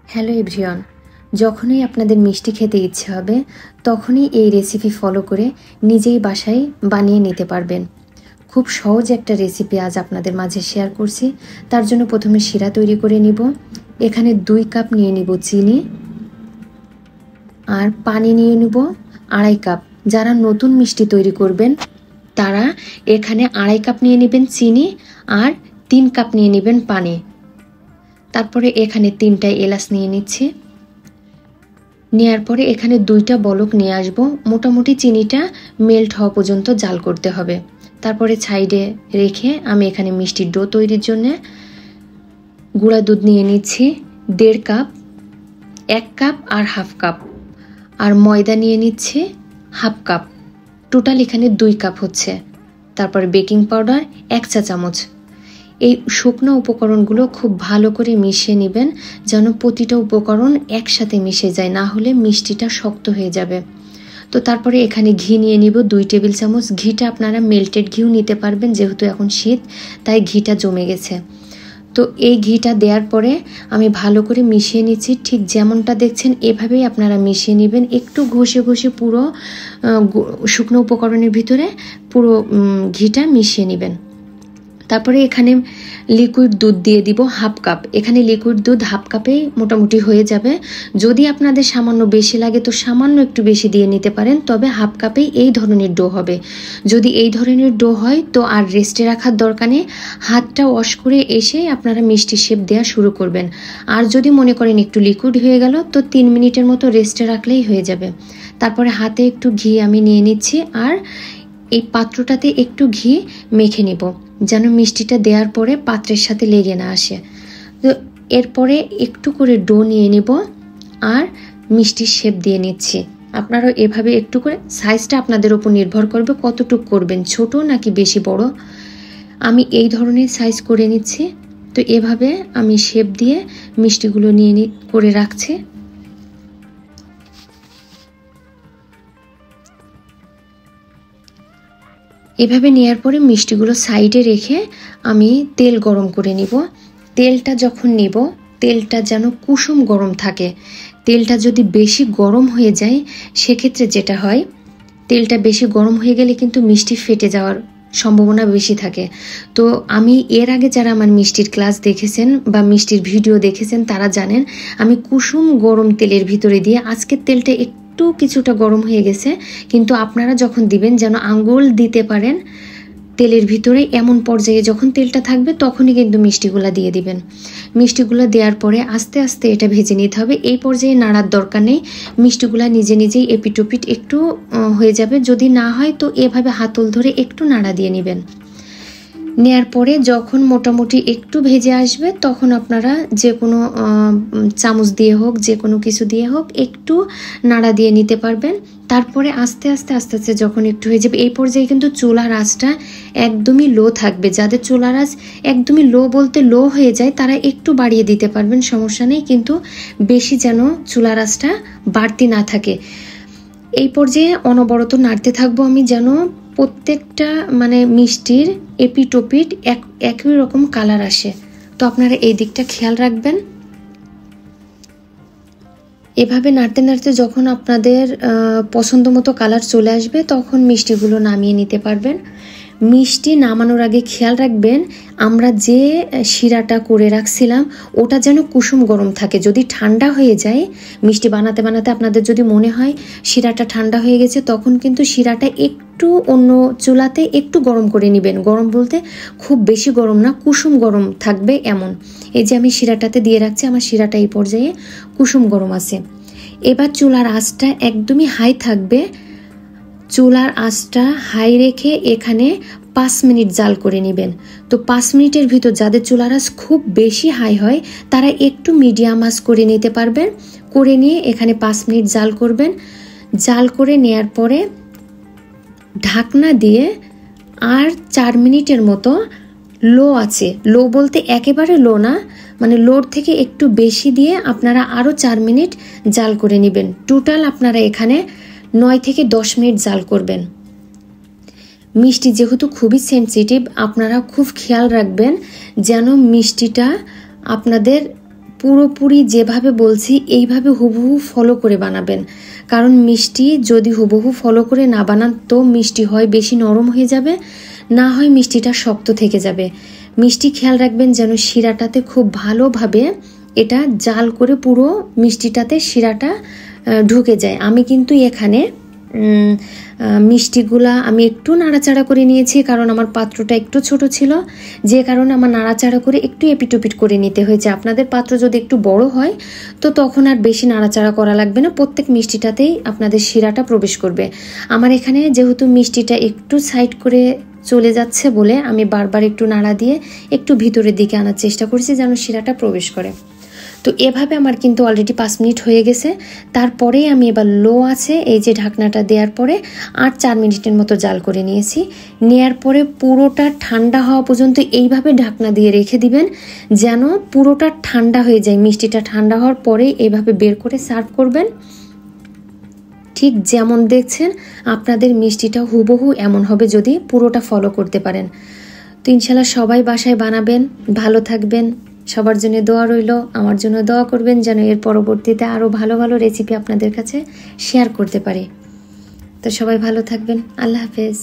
Hello everyone, যখনই আপনাদের মিষ্টি খেতে ইচ্ছে হবে তখনই এই রেসিপি ফলো করে নিজেই বাসায় বানিয়ে নিতে পারবেন। খুব সহজ একটা রেসিপি আজ আপনাদের মাঝে শেয়ার করছি। তার জন্য প্রথমে শিরা তৈরি করে নিব। এখানে 2 কাপ নিয়ে নিব চিনি, আর পানি নিয়ে নিব 2.5 কাপ। যারা নতুন মিষ্টি তৈরি করবেন তারা এখানে 2.5 কাপ নিয়ে নেবেন চিনি আর 3 কাপ নিয়ে নেবেন পানি। তারপরে এখানে 3টা এলাচ নিয়ে নিচ্ছি। নেয়ার পরে এখানে 2টা বলক নিয়ে আসব। মোটামুটি চিনিটা মেল্ট হওয়া পর্যন্ত জাল করতে হবে। তারপরে সাইডে রেখে আমি এখানে মিষ্টির ডো তৈরির জন্য গুঁড়া দুধ নিয়ে নিচ্ছি 1.5 কাপ, 1 কাপ আর হাফ কাপ, আর ময়দা নিয়ে নিচ্ছি হাফ কাপ। টোটাল এখানে 2 কাপ হচ্ছে। তারপরে বেকিং পাউডার 1 চা চামচ। এই শুকনো উপকরণগুলো খুব ভালো করে মিশিয়ে নেবেন, যেন প্রতিটা উপকরণ একসাথে মিশে যায়, না হলে মিষ্টিটা শক্ত হয়ে যাবে। তো তারপরে এখানে ঘি নিয়ে নিব 2 টেবিল চামচ। ঘিটা আপনারা মেল্টেড ঘিও নিতে পারবেন, যেহেতু এখন শীত তাই ঘিটা জমে গেছে। তো এই ঘিটা দেওয়ার পরে আমি ভালো করে মিশিয়ে নিচ্ছি। ঠিক যেমনটা দেখছেন এভাবেই আপনারা মিশিয়ে নেবেন। একটু ঘষে ঘষে পুরো শুকনো উপকরণের ভিতরে পুরো ঘিটা মিশিয়ে নেবেন। তারপরে এখানে লিকুইড দুধ দিয়ে দিব হাফ কাপ। এখানে লিকুইড দুধ হাফ কাপেই মোটামুটি হয়ে যাবে। যদি আপনাদের সামান্য বেশি লাগে তো সামান্য একটু বেশি দিয়ে নিতে পারেন, তবে হাফ কাপেই এই ধরনের ডো হবে। যদি এই ধরনের ডো হয় তো আর রেস্টে রাখার দরকার নেই, হাতটা ওয়াশ করে এসে আপনারা মিষ্টি শেপ দেওয়া শুরু করবেন। আর যদি মনে করেন একটু লিকুইড হয়ে গেল তো 3 মিনিটের মতো রেস্টে রাখলেই হয়ে যাবে। তারপরে হাতে একটু ঘি আমি নিয়ে নিচ্ছি, আর এই পাত্রটাতে একটু ঘি মেখে নিব, যেন মিষ্টিটা দেওয়ার পরে পাত্রের সাথে লেগে না আসে। তো এরপরে একটু করে ডো নিয়ে নিব আর মিষ্টির শেপ দিয়ে নিচ্ছি। আপনারাও এভাবে একটু করে, সাইজটা আপনাদের উপর নির্ভর করবে কতটুকু করবেন, ছোট নাকি বেশি বড়। আমি এই ধরনের সাইজ করে নিচ্ছি। তো এভাবে আমি শেপ দিয়ে মিষ্টিগুলো নিয়ে করে রাখছি। এভাবে নেওয়ার পরে মিষ্টিগুলো সাইডে রেখে আমি তেল গরম করে নিব। তেলটা যখন নিব তেলটা যেন কুসুম গরম থাকে। তেলটা যদি বেশি গরম হয়ে যায় সেক্ষেত্রে যেটা হয়, তেলটা বেশি গরম হয়ে গেলে কিন্তু মিষ্টি ফেটে যাওয়ার সম্ভাবনা বেশি থাকে। তো আমি এর আগে যারা আমার মিষ্টির ক্লাস দেখেছেন বা মিষ্টির ভিডিও দেখেছেন তারা জানেন আমি কুসুম গরম তেলের ভিতরে দিয়ে, আজকের তেলটা একটু কিছুটা গরম হয়ে গেছে, কিন্তু আপনারা যখন দিবেন যেন আঙ্গুল দিতে পারেন তেলের ভিতরে, এমন পর্যায়ে যখন তেলটা থাকবে তখনই কিন্তু মিষ্টিগুলা দিয়ে দিবেন। মিষ্টিগুলো দেওয়ার পরে আস্তে আস্তে এটা ভেজে নিতে হবে। এই পর্যায়ে নাড়ার দরকার নেই, মিষ্টিগুলা নিজে নিজেই এপিটোপিট একটু হয়ে যাবে। যদি না হয় তো এভাবে হাতল ধরে একটু নাড়া দিয়ে নেবেন। নেয়ার পরে যখন মোটামুটি একটু ভেজে আসবে তখন আপনারা যে কোনো চামচ দিয়ে হোক, যে কোনো কিছু দিয়ে হোক একটু নাড়া দিয়ে নিতে পারবেন। তারপরে আস্তে আস্তে আস্তে আস্তে যখন একটু হয়ে যাবে, এই পর্যায়ে কিন্তু চুলার আঁচটা একদমই লো থাকবে। যাদের চুলার আঁচ একদমই লো বলতে লো হয়ে যায় তারা একটু বাড়িয়ে দিতে পারবেন, সমস্যা নেই, কিন্তু বেশি যেন চুলার আঁচটা বাড়তি না থাকে। এই পর্যায়ে অনবরত নাড়তে থাকবো আমি, যেন প্রত্যেকটা মিষ্টির এপিটোপিট একই রকম কালার আসে। তো আপনারা এই দিকটা খেয়াল রাখবেন। এভাবে নাড়তে নাড়তে যখন আপনাদের পছন্দ মতো কালার চলে আসবে তখন মিষ্টিগুলো নামিয়ে নিতে পারবেন। মিষ্টি নামানোর আগে খেয়াল রাখবেন আমরা যে শিরাটা করে রাখছিলাম ওটা যেন কুসুম গরম থাকে। যদি ঠান্ডা হয়ে যায়, মিষ্টি বানাতে বানাতে আপনাদের যদি মনে হয় শিরাটা ঠান্ডা হয়ে গেছে, তখন কিন্তু শিরাটা একটু অন্য চুলাতে একটু গরম করে নেবেন। গরম বলতে খুব বেশি গরম না, কুসুম গরম থাকবে এমন। এই যে আমি শিরাটাতে দিয়ে রাখছি, আমার শিরাটা এই পর্যায়ে কুসুম গরম আছে। এবার চুলার আঁচটা একদমই হাই থাকবে। চুলার আঁচটা হাই রেখে এখানে 5 মিনিট জাল করে নেবেন। তো 5 মিনিটের ভিতর যাদের চুলার আঁচ খুব বেশি হাই হয় তারা একটু মিডিয়াম আঁচ করে নিতে পারবেন। করে নিয়ে এখানে 5 মিনিট জাল করবেন। জাল করে নেয়ার পরে ঢাকনা দিয়ে আর 4 মিনিটের মতো লো আছে, লো বলতে একেবারে লো না, লোর থেকে একটু বেশি দিয়ে আপনারা আরও 4 মিনিট জাল করে নেবেন। টোটাল আপনারা এখানে 9 থেকে 10 মিনিট জাল করবেন। মিষ্টি যেহেতু খুবই সেনসিটিভ, আপনারা খুব খেয়াল রাখবেন যেন মিষ্টিটা আপনাদের পুরোপুরি যেভাবে বলছি এইভাবে হুবহু ফলো করে বানাবেন, কারণ মিষ্টি যদি হুবহু ফলো করে না বানান তো মিষ্টি হয় বেশি নরম হয়ে যাবে, না হয় মিষ্টিটা শক্ত থেকে যাবে। মিষ্টি খেয়াল রাখবেন যেন শিরাটাতে খুব ভালোভাবে এটা জাল করে পুরো মিষ্টিটাতে শিরাটা ঢুকে যায়। আমি কিন্তু এখানে মিষ্টিগুলা আমি একটু নাড়াচাড়া করে নিয়েছি, কারণ আমার পাত্রটা একটু ছোট ছিল, যে কারণে আমার নাড়াচাড়া করে একটু এপিটোপিট করে নিতে হয়েছে। আপনাদের পাত্র যদি একটু বড় হয় তো তখন আর বেশি নাড়াচাড়া করা লাগবে না, প্রত্যেক মিষ্টিটাতেই আপনাদের শিরাটা প্রবেশ করবে। আমার এখানে যেহেতু মিষ্টিটা একটু সাইড করে চলে যাচ্ছে বলে আমি বারবার একটু নাড়া দিয়ে একটু ভিতরের দিকে আনার চেষ্টা করছি যেন শিরাটা প্রবেশ করে। তো এভাবে আমার কিন্তু অলরেডি 5 মিনিট হয়ে গেছে। তারপরে আমি এবার লো আছে এই যে ঢাকনাটা দেওয়ার পরে আর 4 মিনিটের মতো জাল করে নিয়েছি। নেয়ার পরে পুরোটা ঠান্ডা হওয়া পর্যন্ত এইভাবে ঢাকনা দিয়ে রেখে দিবেন যেন পুরোটা ঠান্ডা হয়ে যায়। মিষ্টিটা ঠান্ডা হওয়ার পরে এইভাবে বের করে সার্ভ করবেন। ঠিক যেমন দেখছেন আপনাদের মিষ্টিটা হুবহু এমন হবে যদি পুরোটা ফলো করতে পারেন। তো ইনশাল্লাহ সবাই বাসায় বানাবেন, ভালো থাকবেন। সবার জন্য দোয়া রইল, আমার জন্য দোয়া করবেন যেন এর পরবর্তীতে আরও ভালো ভালো রেসিপি আপনাদের কাছে শেয়ার করতে পারি। তো সবাই ভালো থাকবেন, আল্লাহ হাফেজ।